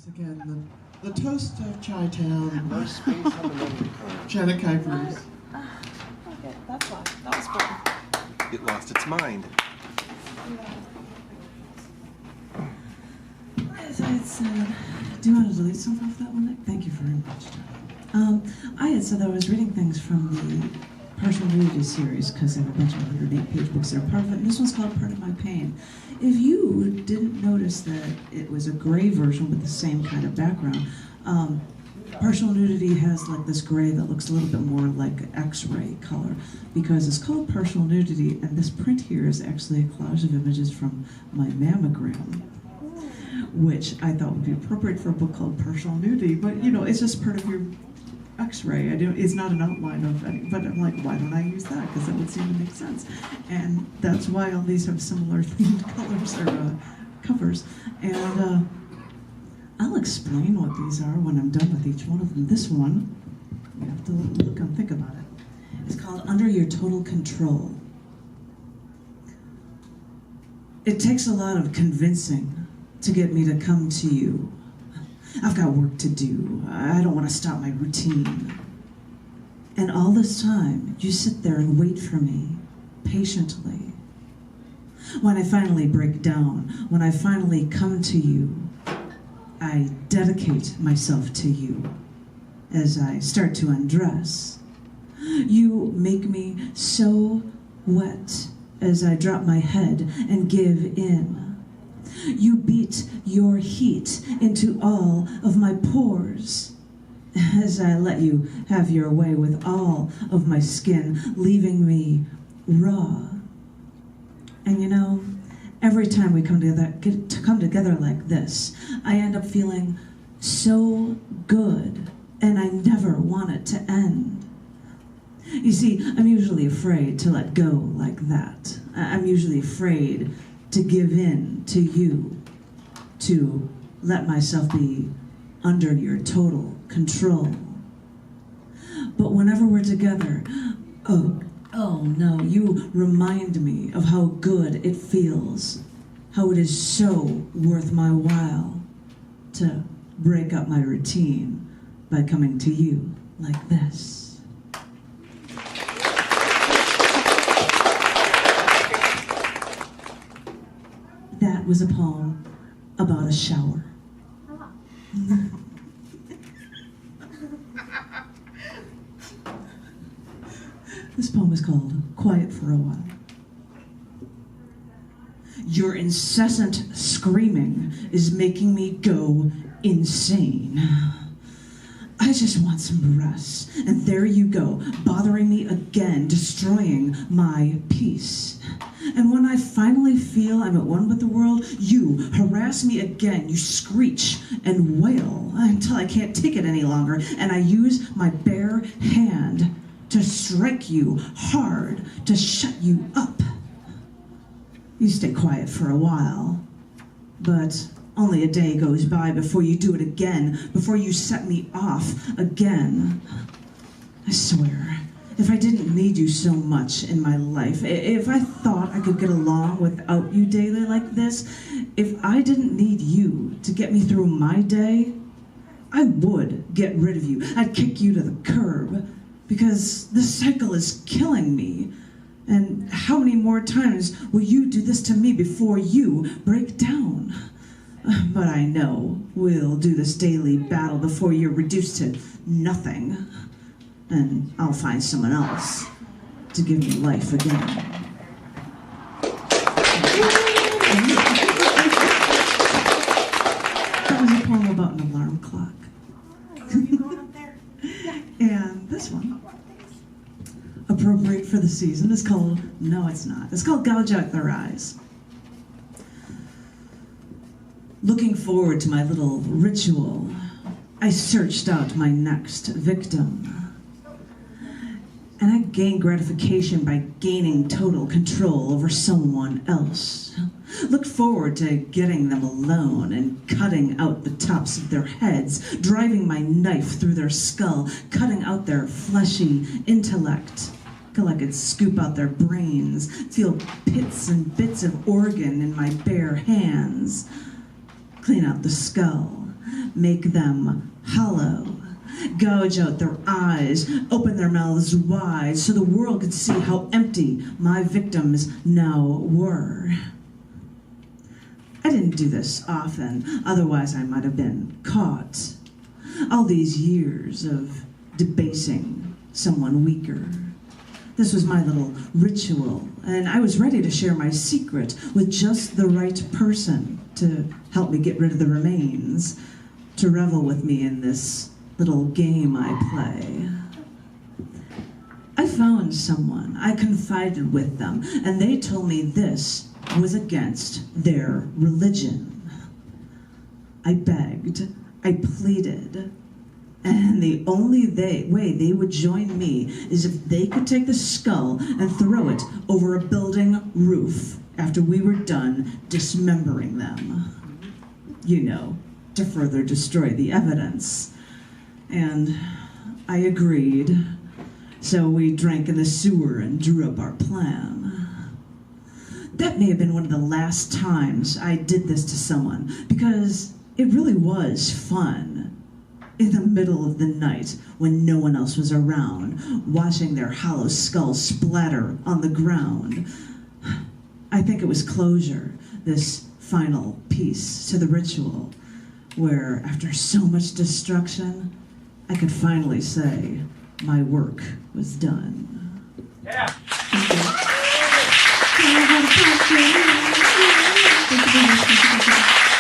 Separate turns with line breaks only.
Again, the toast of Chi-Town.
No space on the memory card.
Janet Kuypers.
Okay, that's fine. That was fun.
It lost its mind.
As I had said, do you want to delete something off that one, Nick? Thank you very much. I had said that I was reading things from the Partial Nudity series because I have a bunch of 108-page books that are part of it. And this one's called Part of My Pain. If you didn't notice that it was a gray version with the same kind of background, Partial Nudity has like this gray that looks a little bit more like X-ray color because it's called Partial Nudity, and this print here is actually a collage of images from my mammogram, which I thought would be appropriate for a book called Partial Nudity, but you know, it's just part of your X-ray. It's not an outline of any, but I'm like, why don't I use that? Because that would seem to make sense. And that's why all these have similar themed colors or covers. And I'll explain what these are when I'm done with each one of them. This one, you have to look and think about it. It's called Under Your Total Control. It takes a lot of convincing to get me to come to you. I've got work to do. I don't want to stop my routine. And all this time, you sit there and wait for me, patiently. When I finally break down, when I finally come to you, I dedicate myself to you. As I start to undress, you make me so wet as I drop my head and give in. You beat your heat into all of my pores as I let you have your way with all of my skin, leaving me raw. And you know, every time we come together like this, I end up feeling so good, and I never want it to end. You see, I'm usually afraid to let go like that. I'm usually afraid to give in to you, to let myself be under your total control. But whenever we're together, oh no, you remind me of how good it feels, how it is so worth my while to break up my routine by coming to you like this. That was a poem about a shower. This poem is called Quiet for a While. Your incessant screaming is making me go insane. I just want some rest, and there you go, bothering me again, destroying my peace. And when I finally feel I'm at one with the world, you harass me again. You screech and wail until I can't take it any longer, and I use my bare hand to strike you hard, to shut you up. You stay quiet for a while, but only a day goes by before you do it again, before you set me off again. I swear, if I didn't need you so much in my life, if I thought I could get along without you daily like this, if I didn't need you to get me through my day, I would get rid of you. I'd kick you to the curb, because this cycle is killing me. And how many more times will you do this to me before you break down? But I know we'll do this daily battle before you're reduced to nothing. And I'll find someone else to give me life again. That was a poem about an alarm clock.
Are you going up there?
And this one, appropriate for the season, is called, no it's not, it's called Gouge Out Their Eyes. Looking forward to my little ritual, I searched out my next victim. And I gained gratification by gaining total control over someone else. Looked forward to getting them alone and cutting out the tops of their heads, driving my knife through their skull, cutting out their fleshy intellect. Till I could scoop out their brains, feel pits and bits of organ in my bare hands. Clean out the skull, make them hollow. Gouge out their eyes, open their mouths wide, so the world could see how empty my victims now were. I didn't do this often, otherwise I might have been caught. All these years of debasing someone weaker. This was my little ritual, and I was ready to share my secret with just the right person to help me get rid of the remains, to revel with me in this little game I play. I found someone, I confided with them, and they told me this was against their religion. I begged, I pleaded, and the only way they would join me is if they could take the skull and throw it over a building roof after we were done dismembering them. You know, to further destroy the evidence. And I agreed. So we drank in the sewer and drew up our plan. That may have been one of the last times I did this to someone, because it really was fun. In the middle of the night, when no one else was around, watching their hollow skull splatter on the ground. I think it was closure, this final piece to the ritual, where after so much destruction, I could finally say my work was done.
Yeah.
Thank you.